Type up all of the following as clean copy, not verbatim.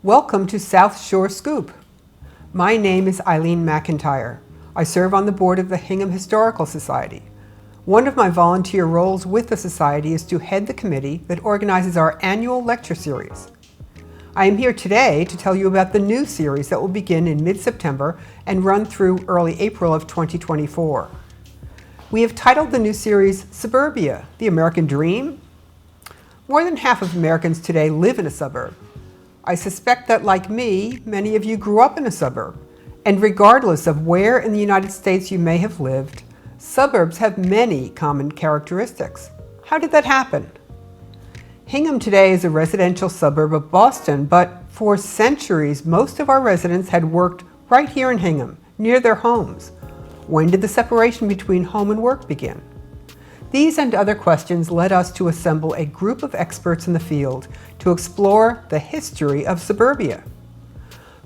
Welcome to South Shore Scoop. My name is Eileen McIntyre. I serve on the board of the Hingham Historical Society. One of my volunteer roles with the Society is to head the committee that organizes our annual lecture series. I am here today to tell you about the new series that will begin in mid-September and run through early April of 2024. We have titled the new series Suburbia, the American Dream. More than half of Americans today live in a suburb. I suspect that, like me, many of you grew up in a suburb. And regardless of where in the United States you may have lived, suburbs have many common characteristics. How did that happen? Hingham today is a residential suburb of Boston, but for centuries, most of our residents had worked right here in Hingham, near their homes. When did the separation between home and work begin? These and other questions led us to assemble a group of experts in the field to explore the history of suburbia.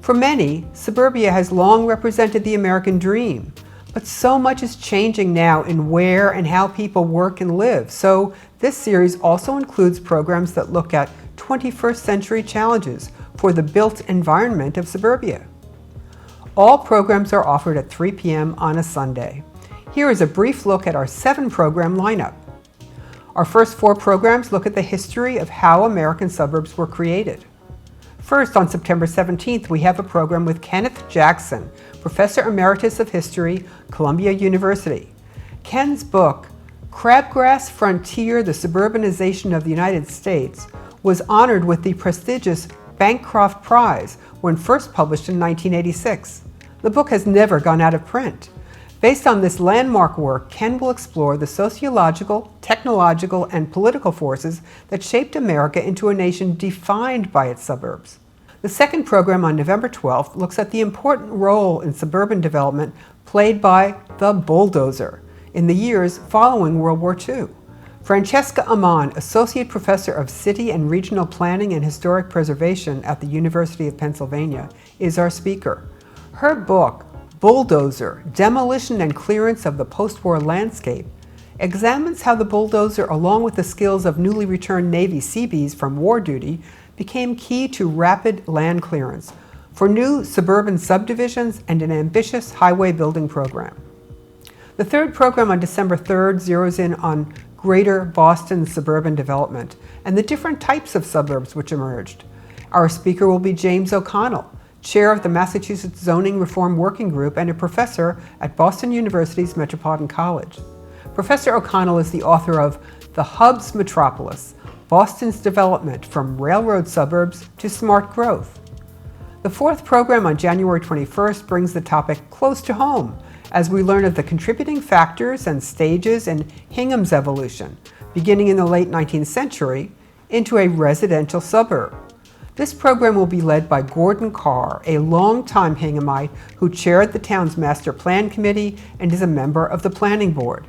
For many, suburbia has long represented the American dream, but so much is changing now in where and how people work and live. So this series also includes programs that look at 21st century challenges for the built environment of suburbia. All programs are offered at 3 p.m. on a Sunday. Here is a brief look at our 7-program lineup. Our first 4 programs look at the history of how American suburbs were created. First, on September 17th, we have a program with Kenneth Jackson, Professor Emeritus of History, Columbia University. Ken's book, Crabgrass Frontier, the Suburbanization of the United States, was honored with the prestigious Bancroft Prize when first published in 1986. The book has never gone out of print. Based on this landmark work, Ken will explore the sociological, technological, and political forces that shaped America into a nation defined by its suburbs. The second program on November 12th looks at the important role in suburban development played by the bulldozer in the years following World War II. Francesca Amon, Associate Professor of City and Regional Planning and Historic Preservation at the University of Pennsylvania, is our speaker. Her book, Bulldozer, Demolition and Clearance of the Post-War Landscape, examines how the bulldozer, along with the skills of newly returned Navy Seabees from war duty, became key to rapid land clearance for new suburban subdivisions and an ambitious highway building program. The third program on December 3rd zeroes in on Greater Boston suburban development and the different types of suburbs which emerged. Our speaker will be James O'Connell, Chair of the Massachusetts Zoning Reform Working Group and a professor at Boston University's Metropolitan College. Professor O'Connell is the author of The Hub's Metropolis, Boston's Development from Railroad Suburbs to Smart Growth. The fourth program on January 21st brings the topic close to home as we learn of the contributing factors and stages in Hingham's evolution, beginning in the late 19th century, into a residential suburb. This program will be led by Gordon Carr, a longtime Hinghamite who chaired the town's master plan committee and is a member of the planning board.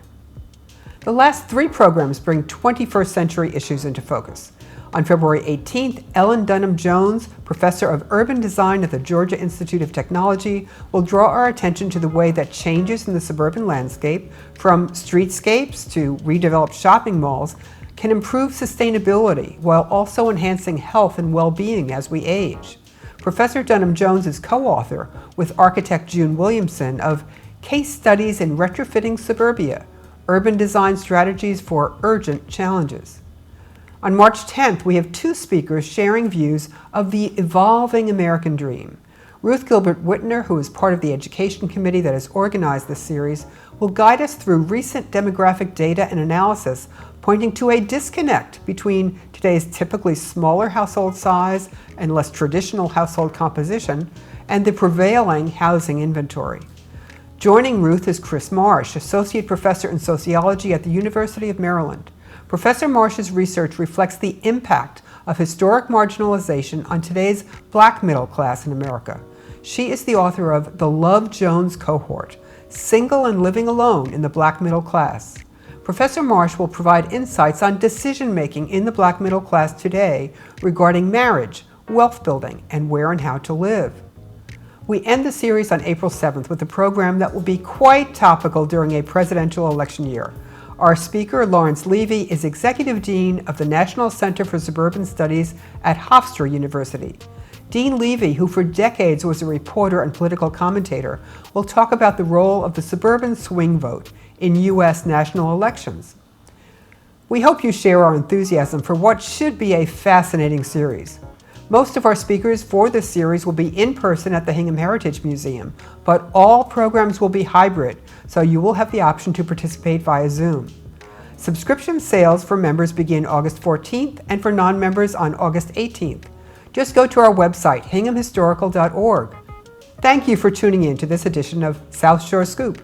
The last 3 programs bring 21st century issues into focus. On February 18th, Ellen Dunham Jones, Professor of Urban Design at the Georgia Institute of Technology, will draw our attention to the way that changes in the suburban landscape, from streetscapes to redeveloped shopping malls, can improve sustainability while also enhancing health and well-being as we age. Professor Dunham Jones is co-author with architect June Williamson of Case Studies in Retrofitting Suburbia, Urban Design Strategies for Urgent Challenges. On March 10th, we have 2 speakers sharing views of the evolving American dream. Ruth Gilbert Whitner, who is part of the education committee that has organized this series, will guide us through recent demographic data and analysis pointing to a disconnect between today's typically smaller household size and less traditional household composition and the prevailing housing inventory. Joining Ruth is Chris Marsh, Associate Professor in Sociology at the University of Maryland. Professor Marsh's research reflects the impact of historic marginalization on today's Black middle class in America. She is the author of The Love Jones Cohort, Single and Living Alone in the Black Middle Class. Professor Marsh will provide insights on decision-making in the Black middle class today regarding marriage, wealth building, and where and how to live. We end the series on April 7th with a program that will be quite topical during a presidential election year. Our speaker, Lawrence Levy, is Executive Dean of the National Center for Suburban Studies at Hofstra University. Dean Levy, who for decades was a reporter and political commentator, will talk about the role of the suburban swing vote in U.S. national elections. We hope you share our enthusiasm for what should be a fascinating series. Most of our speakers for this series will be in person at the Hingham Heritage Museum, but all programs will be hybrid, so you will have the option to participate via Zoom. Subscription sales for members begin August 14th and for non-members on August 18th. Just go to our website, hinghamhistorical.org. Thank you for tuning in to this edition of South Shore Scoop.